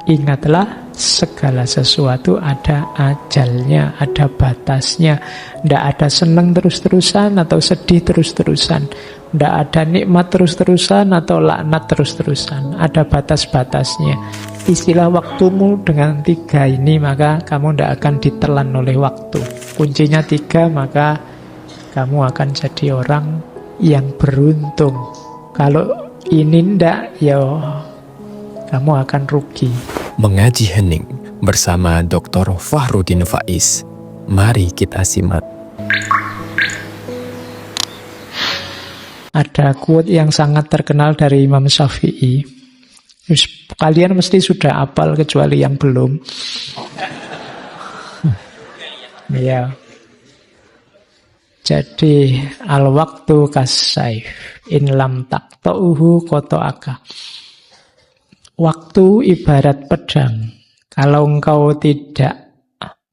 Ingatlah, segala sesuatu ada ajalnya, ada batasnya. Tidak ada senang terus-terusan atau sedih terus-terusan. Tidak ada nikmat terus-terusan atau laknat terus-terusan. Ada batas-batasnya. Istilah waktumu dengan 3 ini, maka kamu tidak akan ditelan oleh waktu. Kuncinya 3, maka kamu akan jadi orang yang beruntung. Kalau ini tidak, ya kamu akan rugi. Mengaji hening bersama Dr. Fahrudin Faiz. Mari kita simak. Ada quote yang sangat terkenal dari Imam Syafi'i. Kalian mesti sudah hafal kecuali yang belum. Ya. Jadi al-waktu kas-saif in lam taqta'uhu qata'aka. Waktu ibarat pedang. Kalau engkau tidak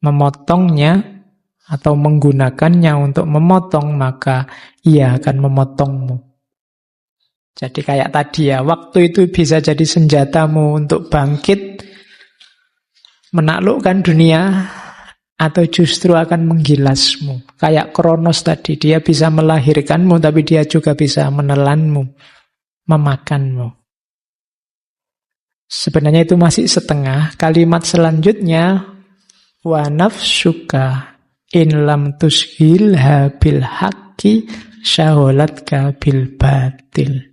memotongnya atau menggunakannya untuk memotong, maka ia akan memotongmu. Jadi kayak tadi ya, waktu itu bisa jadi senjatamu untuk bangkit, menaklukkan dunia, atau justru akan menggilasmu. Kayak Kronos tadi, dia bisa melahirkanmu, tapi dia juga bisa menelanmu, memakanmu. Sebenarnya itu masih setengah. Kalimat selanjutnya, wa nafsuka in lam tushilha bil haqqi syaholatka bil batil.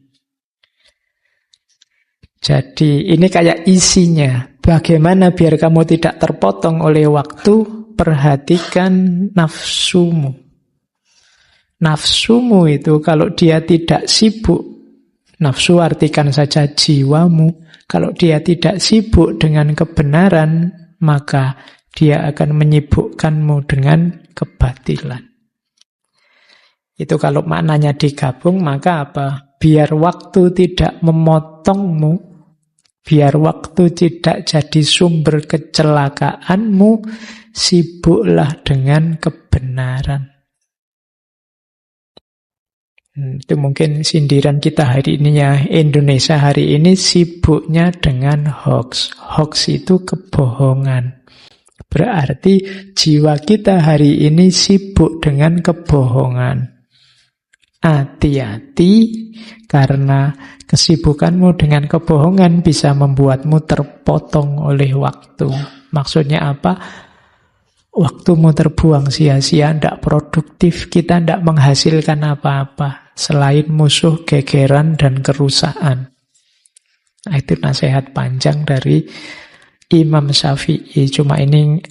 Jadi ini kayak isinya. Bagaimana biar kamu tidak terpotong oleh waktu? Perhatikan nafsumu. Nafsumu itu kalau dia tidak sibuk, nafsu artikan saja jiwamu. Kalau dia tidak sibuk dengan kebenaran, maka dia akan menyibukkanmu dengan kebatilan. Itu kalau maknanya digabung, maka apa? Biar waktu tidak memotongmu, biar waktu tidak jadi sumber kecelakaanmu, sibuklah dengan kebenaran. Itu mungkin sindiran kita hari ini ya. Indonesia hari ini sibuknya dengan hoax. Hoax itu kebohongan. Berarti jiwa kita hari ini sibuk dengan kebohongan. Hati-hati, karena kesibukanmu dengan kebohongan bisa membuatmu terpotong oleh waktu. Maksudnya apa? Waktumu terbuang sia-sia, tidak produktif, kita tidak menghasilkan apa-apa selain musuh, gegeran, dan kerusakan. Nah, itu nasihat panjang dari Imam Syafi'i. Cuma ini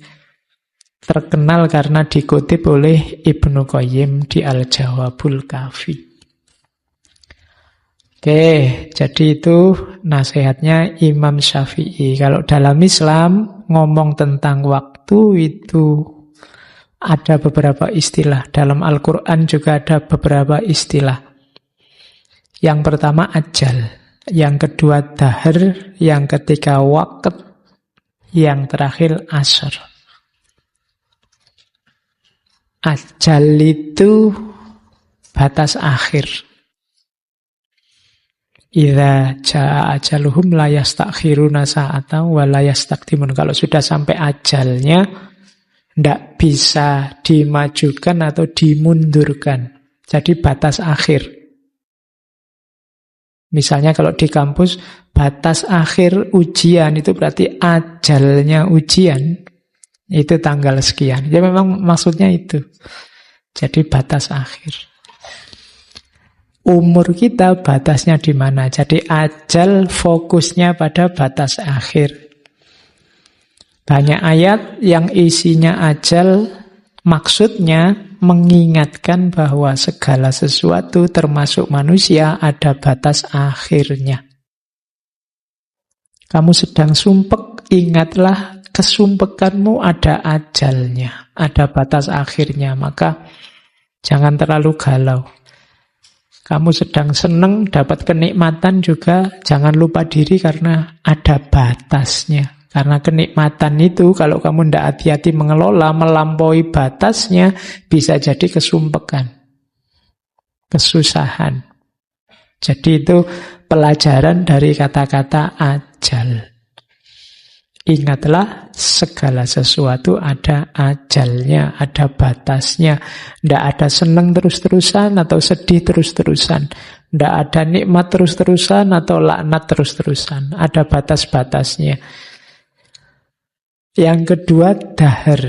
terkenal karena dikutip oleh Ibnu Qayyim di Al-Jawabul Kafi. Oke, jadi itu nasihatnya Imam Syafi'i. Kalau dalam Islam ngomong tentang waktu itu ada beberapa istilah. Dalam Al-Quran juga ada beberapa istilah. Yang pertama ajal, yang kedua dahar, yang ketiga waqt, yang terakhir asar. Ajal itu batas akhir. Idza jaa ajaluhum la yastakhiruna sa'atan wa la yastaqdimun. Kalau sudah sampai ajalnya, tidak bisa dimajukan atau dimundurkan. Jadi batas akhir. Misalnya kalau di kampus, batas akhir ujian itu berarti ajalnya ujian. Itu tanggal sekian. Ya memang maksudnya itu. Jadi batas akhir. Umur kita batasnya di mana? Jadi ajal fokusnya pada batas akhir. Banyak ayat yang isinya ajal, maksudnya mengingatkan bahwa segala sesuatu termasuk manusia ada batas akhirnya. Kamu sedang sumpek, ingatlah kesumpekanmu ada ajalnya, ada batas akhirnya, maka jangan terlalu galau. Kamu sedang senang, dapat kenikmatan juga, jangan lupa diri karena ada batasnya. Karena kenikmatan itu kalau kamu tidak hati-hati mengelola, melampaui batasnya, bisa jadi kesumpekan, kesusahan. Jadi itu pelajaran dari kata-kata ajal. Ingatlah, segala sesuatu ada ajalnya, ada batasnya. Tidak ada senang terus-terusan atau sedih terus-terusan. Tidak ada nikmat terus-terusan atau laknat terus-terusan. Ada batas-batasnya. Yang kedua, dahar.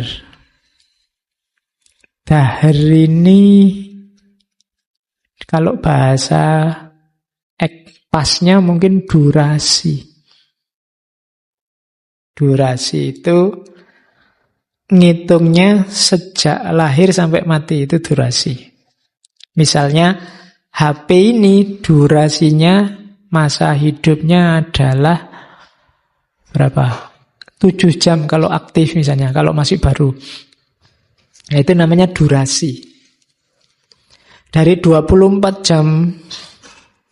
Dahar ini, kalau bahasa pasnya mungkin durasi. Durasi itu ngitungnya sejak lahir sampai mati, itu durasi. Misalnya HP ini durasinya, masa hidupnya adalah berapa? 7 jam kalau aktif misalnya, kalau masih baru. Nah, itu namanya durasi. Dari 24 jam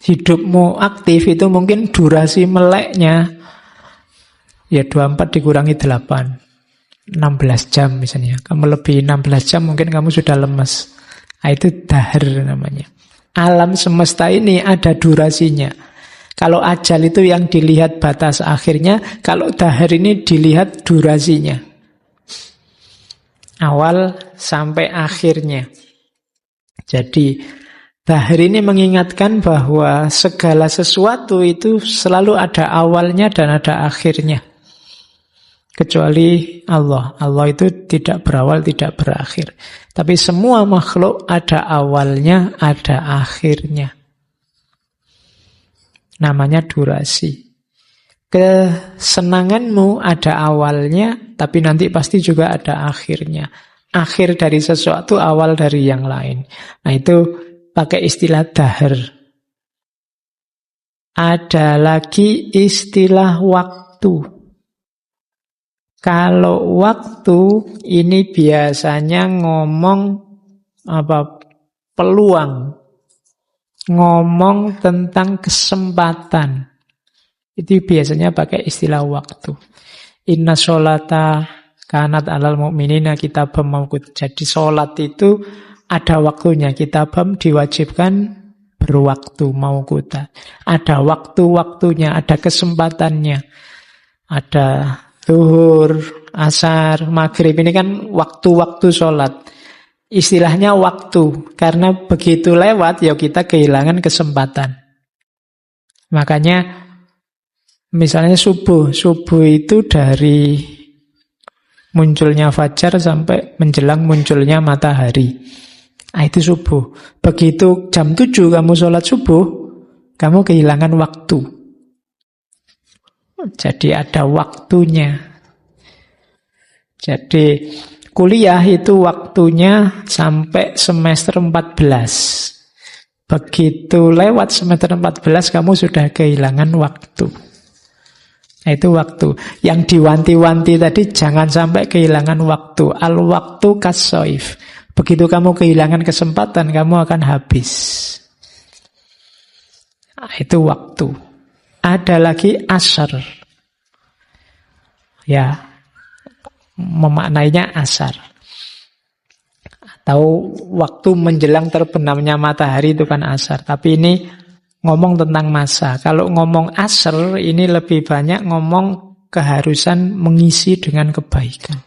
hidupmu aktif itu mungkin durasi meleknya ya 24 dikurangi 8, 16 jam misalnya. Kamu lebih 16 jam mungkin kamu sudah lemes. Nah, itu dahar namanya. Alam semesta ini ada durasinya. Kalau ajal itu yang dilihat batas akhirnya, kalau dahar ini dilihat durasinya. Awal sampai akhirnya. Jadi dahar ini mengingatkan bahwa segala sesuatu itu selalu ada awalnya dan ada akhirnya. Kecuali Allah. Allah itu tidak berawal, tidak berakhir. Tapi semua makhluk ada awalnya, ada akhirnya. Namanya durasi. Kesenanganmu ada awalnya, tapi nanti pasti juga ada akhirnya. Akhir dari sesuatu, awal dari yang lain. Nah, itu pakai istilah dahar. Ada lagi istilah waktu. Kalau waktu ini biasanya ngomong peluang. Ngomong tentang kesempatan. Itu biasanya pakai istilah waktu. Inna sholata kanat alal mu'minina kitabam mawqut. Jadi sholat itu ada waktunya. Kitabam diwajibkan berwaktu mawquta. Ada waktu-waktunya, ada kesempatannya. Ada zuhur, asar, maghrib. Ini kan waktu-waktu sholat. Istilahnya waktu. Karena begitu lewat, ya kita kehilangan kesempatan. Makanya, misalnya subuh. Subuh itu dari munculnya fajar sampai menjelang munculnya matahari. Nah, itu subuh. Begitu jam 7 kamu sholat subuh, kamu kehilangan waktu. Jadi ada waktunya. Jadi kuliah itu waktunya sampai semester 14. Begitu lewat semester 14 kamu sudah kehilangan waktu. Nah, itu waktu. Yang diwanti-wanti tadi jangan sampai kehilangan waktu. Al-waktu kas-soif. Begitu kamu kehilangan kesempatan, kamu akan habis. Nah, itu waktu. Ada lagi asar. Ya, memaknainya asar. Atau waktu menjelang terbenamnya matahari itu kan asar. Tapi ini ngomong tentang masa. Kalau ngomong asar, ini lebih banyak ngomong keharusan mengisi dengan kebaikan.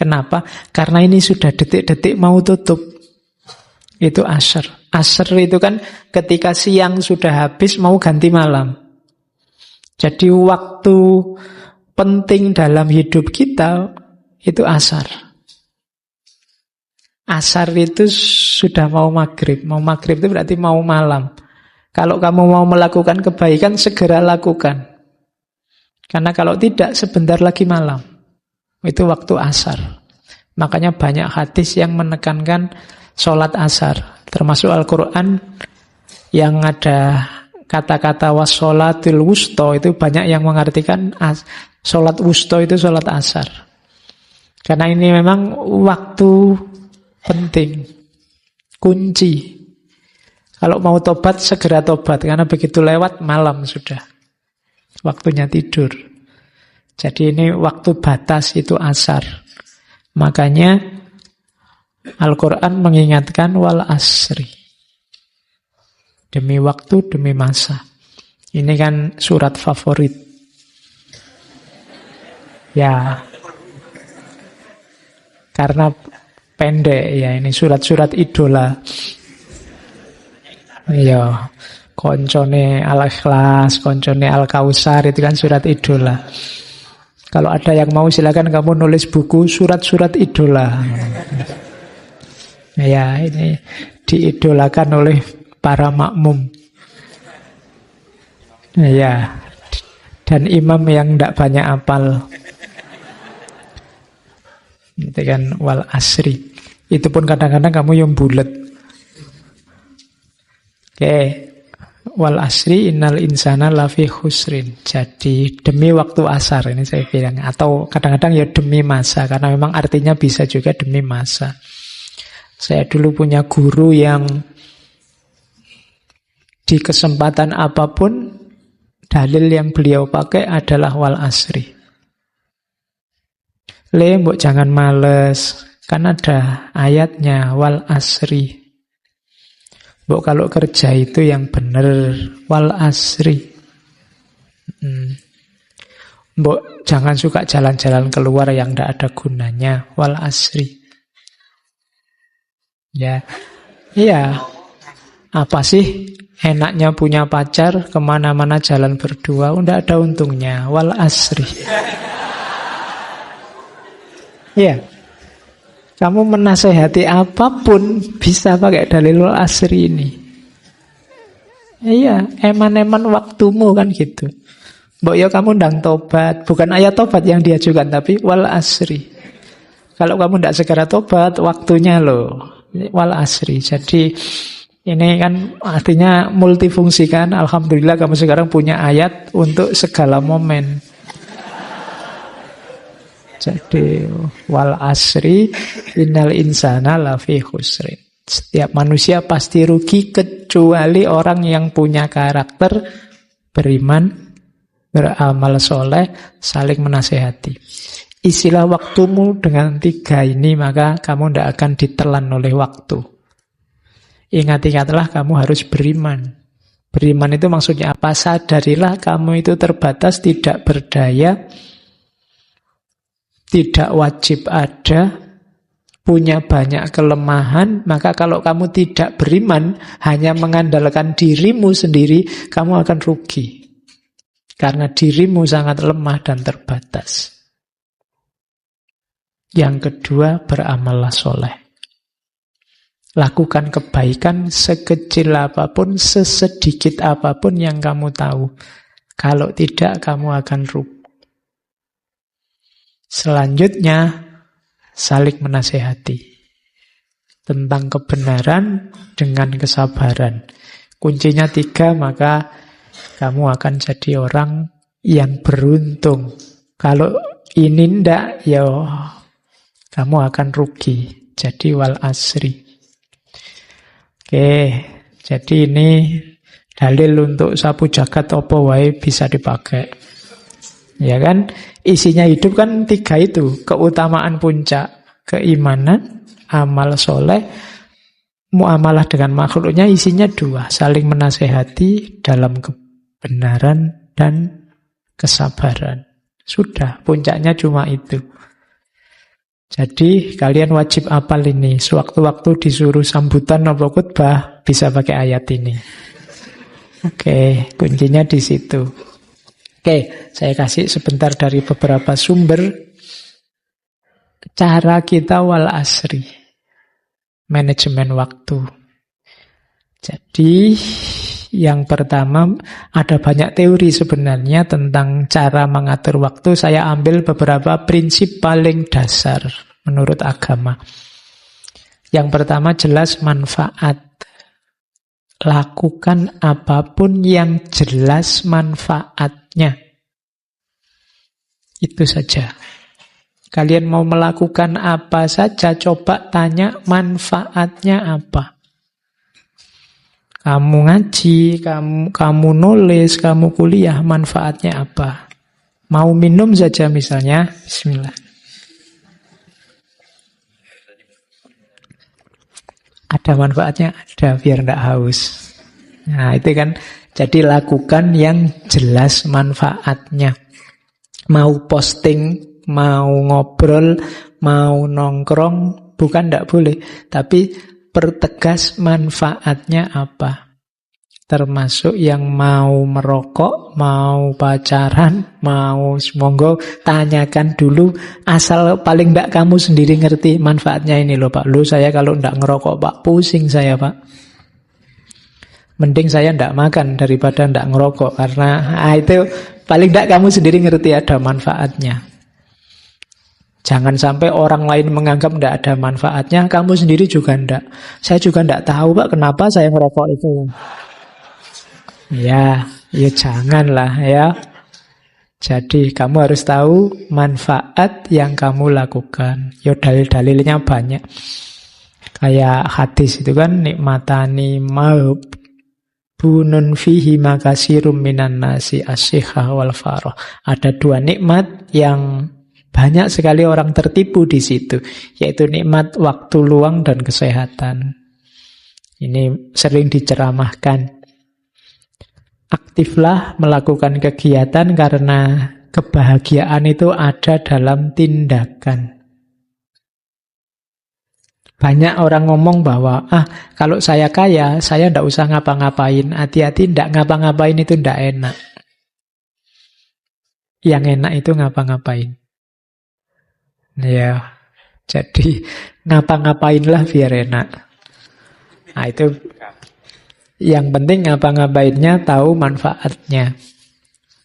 Kenapa? Karena ini sudah detik-detik mau tutup. Itu asar. Asar itu kan ketika siang sudah habis mau ganti malam. Jadi waktu penting dalam hidup kita itu asar. Asar itu sudah mau maghrib. Mau maghrib itu berarti mau malam. Kalau kamu mau melakukan kebaikan, segera lakukan. Karena kalau tidak, sebentar lagi malam. Itu waktu asar. Makanya banyak hadis yang menekankan sholat asar. Termasuk Al-Quran yang ada kata-kata wassolatul wusto, itu banyak yang mengartikan sholat wusto itu sholat asar. Karena ini memang waktu penting, kunci. Kalau mau tobat, segera tobat. Karena begitu lewat, malam sudah. Waktunya tidur. Jadi ini waktu batas itu asar. Makanya Al-Quran mengingatkan wal asri. Demi waktu, demi masa. Ini kan surat favorit. Ya, karena pendek ya, ini surat-surat idola. Iya, koncone Al-Ikhlas, koncone Al-Kausar, itu kan surat idola. Kalau ada yang mau silakan kamu nulis buku surat-surat idola. Ya, ini diidolakan oleh para makmum. Ya, dan imam yang tidak banyak apal. Itu kan wal asri. Itu pun kadang-kadang kamu yang bulat. Oke. Wal asri innal insana lafi khusrin. Jadi demi waktu asar ini saya bilang. Atau kadang-kadang ya demi masa. Karena memang artinya bisa juga demi masa. Saya dulu punya guru yang di kesempatan apapun dalil yang beliau pakai adalah wal asri. Mbok jangan males, kan ada ayatnya wal asri. Mbok kalau kerja itu yang benar wal asri. Mbok jangan suka jalan-jalan keluar yang tidak ada gunanya wal asri. Ya, iya. Apa sih enaknya punya pacar kemana-mana jalan berdua? Tidak ada untungnya wal asri. Ya, kamu menasehati apapun bisa pakai dalil wal asri ini. Iya, eman-eman waktumu kan gitu. Mbok ya kamu ndang tobat, bukan ayat tobat yang diajukan tapi wal asri. Kalau kamu tidak segera tobat, waktunya loh wal asri. Jadi ini kan artinya multifungsi kan. Alhamdulillah kamu sekarang punya ayat untuk segala momen. Jadi wal asri innal insana lafi khusrin. Setiap manusia pasti rugi kecuali orang yang punya karakter beriman, beramal soleh, saling menasehati. Isilah waktumu dengan 3 ini, maka kamu tidak akan ditelan oleh waktu. Ingat-ingatlah kamu harus beriman. Beriman itu maksudnya apa? Sadarilah kamu itu terbatas, tidak berdaya, tidak wajib ada, punya banyak kelemahan. Maka kalau kamu tidak beriman, hanya mengandalkan dirimu sendiri, kamu akan rugi. Karena dirimu sangat lemah dan terbatas. Yang kedua, beramallah soleh. Lakukan kebaikan sekecil apapun, sesedikit apapun yang kamu tahu. Kalau tidak, kamu akan rugi. Selanjutnya, saling menasehati tentang kebenaran dengan kesabaran. Kuncinya 3, maka kamu akan jadi orang yang beruntung. Kalau ini ndak, ya kamu akan rugi. Jadi wal asri. Oke, jadi ini dalil untuk sapu jagat opo wae bisa dipakai. Ya kan? Isinya hidup kan 3 itu. Keutamaan puncak, keimanan, amal soleh, muamalah dengan makhluknya isinya 2. Saling menasehati dalam kebenaran dan kesabaran. Sudah, puncaknya cuma itu. Jadi kalian wajib apal ini. Sewaktu-waktu disuruh sambutan atau khutbah, bisa pakai ayat ini. Oke, kuncinya di situ. Oke, saya kasih sebentar dari beberapa sumber. Cara kita wal asri. Manajemen waktu. Jadi, yang pertama, ada banyak teori sebenarnya tentang cara mengatur waktu. Saya ambil beberapa prinsip paling dasar menurut agama. Yang pertama jelas manfaat. Lakukan apapun yang jelas manfaatnya. Itu saja. Kalian mau melakukan apa saja, coba tanya manfaatnya apa. Kamu ngaji, kamu nulis, kamu kuliah, manfaatnya apa? Mau minum saja misalnya, bismillah. Ada manfaatnya? Ada, biar tidak haus. Nah, itu kan, jadi lakukan yang jelas manfaatnya. Mau posting mau ngobrol, mau nongkrong, bukan tidak boleh. Tapi pertegas manfaatnya apa. Termasuk yang mau merokok, mau pacaran, mau monggo tanyakan dulu. Asal paling tidak kamu sendiri ngerti manfaatnya ini loh Pak. Loh saya kalau tidak ngerokok Pak, pusing saya Pak. Mending saya tidak makan daripada tidak ngerokok. Karena itu paling tidak kamu sendiri ngerti ada manfaatnya. Jangan sampai orang lain menganggap tidak ada manfaatnya, kamu sendiri juga tidak. Saya juga tidak tahu Pak kenapa saya ngerokok itu. Ya janganlah ya. Jadi kamu harus tahu manfaat yang kamu lakukan. Ya dalil-dalilnya banyak. Kayak hadis itu kan, nikmatani bunun fihi makasirum minan nasi asyikha wal faroh. Ada dua nikmat yang banyak sekali orang tertipu di situ, yaitu nikmat waktu luang dan kesehatan. Ini sering diceramahkan. Aktiflah melakukan kegiatan karena kebahagiaan itu ada dalam tindakan. Banyak orang ngomong bahwa kalau saya kaya, saya tidak usah ngapa-ngapain. Hati-hati, tidak ngapa-ngapain itu tidak enak. Yang enak itu ngapa-ngapain. Ya, jadi ngapa-ngapainlah biar enak. Nah itu yang penting ngapa-ngapainnya tahu manfaatnya.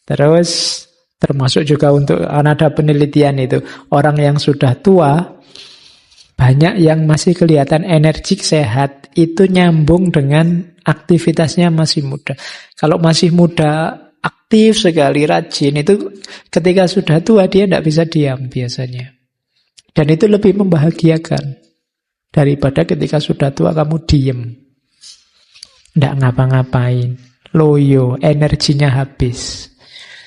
Terus termasuk juga untuk ada penelitian itu, orang yang sudah tua banyak yang masih kelihatan energik, sehat, itu nyambung dengan aktivitasnya masih muda. Kalau masih muda, aktif sekali, rajin, itu ketika sudah tua dia tidak bisa diam biasanya. Dan itu lebih membahagiakan daripada ketika sudah tua kamu diem, tidak ngapa-ngapain, loyo, energinya habis.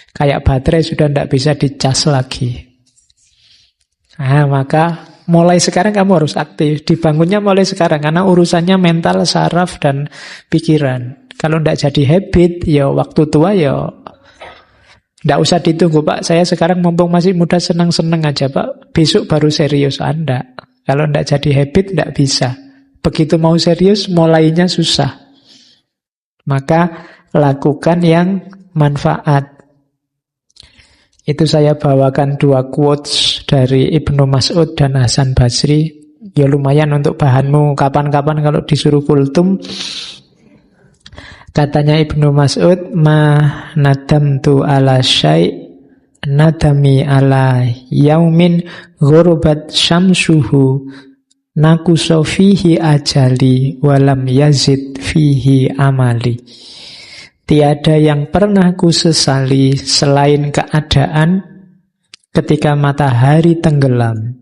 Kayak baterai sudah tidak bisa dicas lagi. Nah, maka mulai sekarang kamu harus aktif. Dibangunnya mulai sekarang, karena urusannya mental, saraf, dan pikiran. Kalau tidak jadi habit, ya waktu tua ya tidak usah ditunggu Pak. Saya sekarang mumpung masih muda senang-senang aja Pak. Besok baru serius. Anda kalau tidak jadi habit tidak bisa. Begitu mau serius mulainya susah. Maka lakukan yang manfaat. Itu saya bawakan dua quotes dari Ibnu Mas'ud dan Hasan Basri. Ya lumayan untuk bahanmu kapan-kapan kalau disuruh kultum. Katanya Ibnu Mas'ud, ma nadamtu ala syai' nadami ala yaumin ghurubat syamsuhu nakuso fihi ajali walam yazid fihi amali. Tiada yang pernah kusesali selain keadaan ketika matahari tenggelam.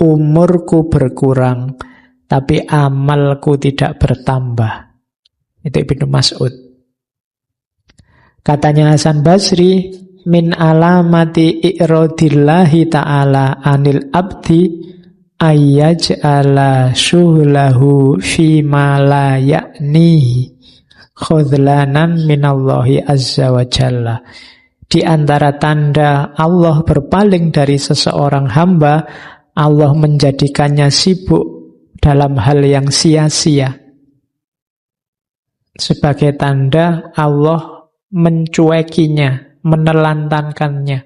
Umurku berkurang, tapi amalku tidak bertambah. Itu Ibnu Mas'ud. Katanya Hasan Basri, min alamati i'radillahi ta'ala anil abdi ayyaj'ala syuhlahu fima la ya'nihi khudlanan minallahi azza wa jalla. Di antara tanda Allah berpaling dari seseorang hamba, Allah menjadikannya sibuk dalam hal yang sia-sia. Sebagai tanda Allah mencuekinya, menelantarkannya.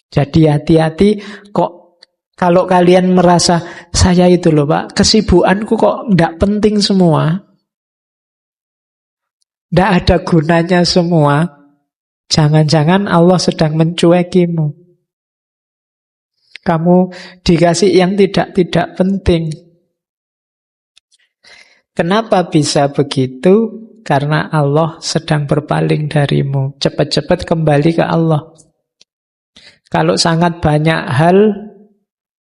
Jadi hati-hati kok kalau kalian merasa saya itu loh Pak, kesibukanku kok tidak penting semua. Tidak ada gunanya semua. Jangan-jangan Allah sedang mencuekimu. Kamu dikasih yang tidak penting. Kenapa bisa begitu? Karena Allah sedang berpaling darimu. Cepat-cepat kembali ke Allah. Kalau sangat banyak hal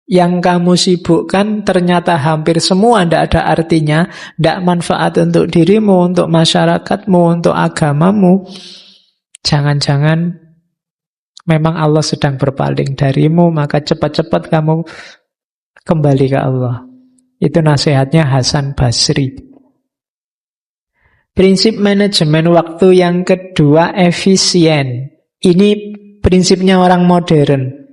yang kamu sibukkan ternyata hampir semua tidak ada artinya, tidak manfaat untuk dirimu, untuk masyarakatmu, untuk agamamu, jangan-jangan memang Allah sedang berpaling darimu, maka cepat-cepat kamu kembali ke Allah. Itu nasihatnya Hasan Basri. Prinsip manajemen waktu yang kedua, efisien. Ini prinsipnya orang modern.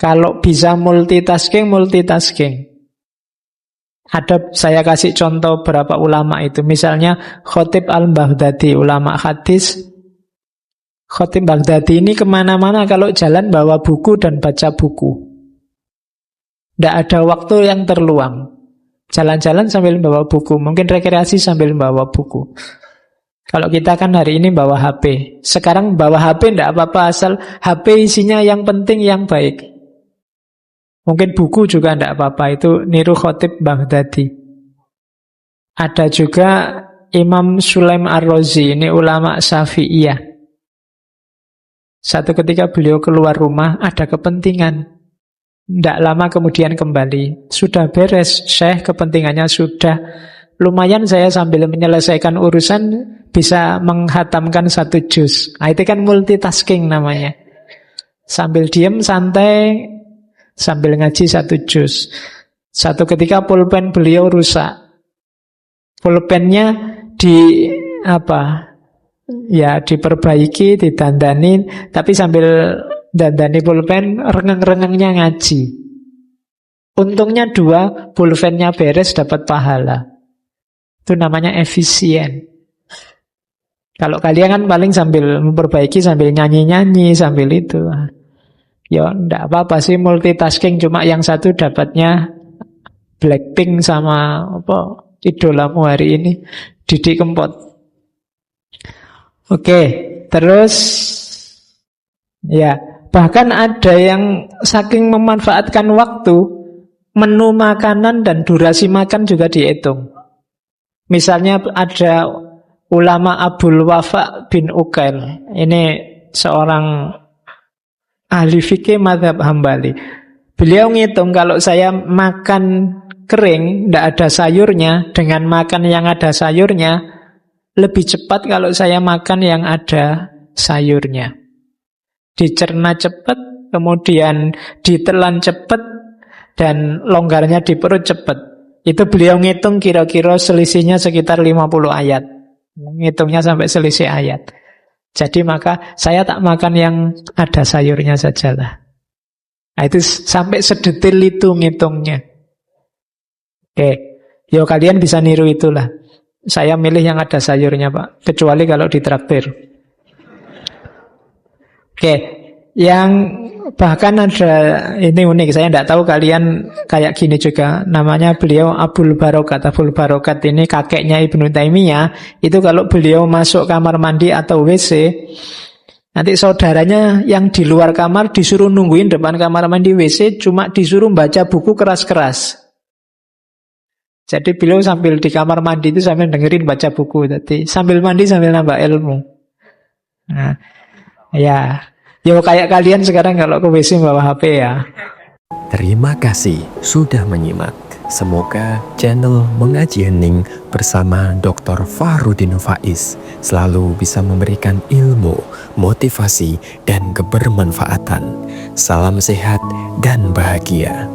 Kalau bisa multitasking, multitasking. Ada, saya kasih contoh beberapa ulama itu. Misalnya Khatib al-Baghdadi, ulama hadis. Khatib Baghdadi ini kemana-mana kalau jalan bawa buku dan baca buku. Tidak ada waktu yang terluang. Jalan-jalan sambil bawa buku. Mungkin rekreasi sambil bawa buku. Kalau kita kan hari ini bawa HP. Sekarang bawa HP tidak apa-apa, asal HP isinya yang penting, yang baik. Mungkin buku juga tidak apa-apa. Itu niru Khatib Baghdadi. Ada juga Imam Sulaim Ar-Razi. Ini ulama Syafi'iyah. Satu ketika beliau keluar rumah, ada kepentingan. Tidak lama kemudian kembali. Sudah beres, Syekh, kepentingannya sudah. Lumayan saya sambil menyelesaikan urusan bisa menghatamkan 1 juz. Nah, itu kan multitasking namanya. Sambil diem, santai, sambil ngaji 1 juz. Satu ketika pulpen beliau rusak. Pulpennya diperbaiki, didandani, tapi sambil dandani pulpen, rengeng-rengengnya ngaji. Untungnya 2, pulpennya beres, dapat pahala. Itu namanya efisien. Kalau kalian kan paling sambil memperbaiki, sambil nyanyi-nyanyi, sambil itu. Ya enggak apa-apa sih multitasking, cuma yang satu dapatnya Blackpink sama idolamu hari ini, Didi Kempot. Oke, terus ya, bahkan ada yang saking memanfaatkan waktu, menu makanan dan durasi makan juga dihitung. Misalnya ada ulama Abul Wafa bin Uqail. Ini seorang ahli fikih mazhab Hambali. Beliau ngitung kalau saya makan kering, tidak ada sayurnya, dengan makan yang ada sayurnya, lebih cepat kalau saya makan yang ada sayurnya. Dicerna cepat, kemudian ditelan cepat, dan longgarnya di perut cepat. Itu beliau ngitung kira-kira selisihnya sekitar 50 ayat. Ngitungnya sampai selisih ayat. Jadi maka saya tak makan yang ada sayurnya sajalah. Nah, itu sampai sedetil itu ngitungnya. Oke, yo kalian bisa niru itulah. Saya milih yang ada sayurnya, Pak. Kecuali kalau ditraktir. Oke, yang bahkan ada, ini unik, saya tidak tahu kalian kayak gini juga. Namanya beliau Abul Barokat. Abul Barokat ini kakeknya Ibnu Taimiyah. Itu kalau beliau masuk kamar mandi atau WC, nanti saudaranya yang di luar kamar disuruh nungguin depan kamar mandi WC, cuma disuruh baca buku keras-keras. Jadi beliau sambil di kamar mandi itu sambil dengerin baca buku. Jadi sambil mandi sambil nambah ilmu. Nah, ya, kayak kalian sekarang kalau ke WC bawa HP ya. Terima kasih sudah menyimak. Semoga channel Mengaji Hening bersama Dr. Fahrudin Faiz selalu bisa memberikan ilmu, motivasi, dan kebermanfaatan. Salam sehat dan bahagia.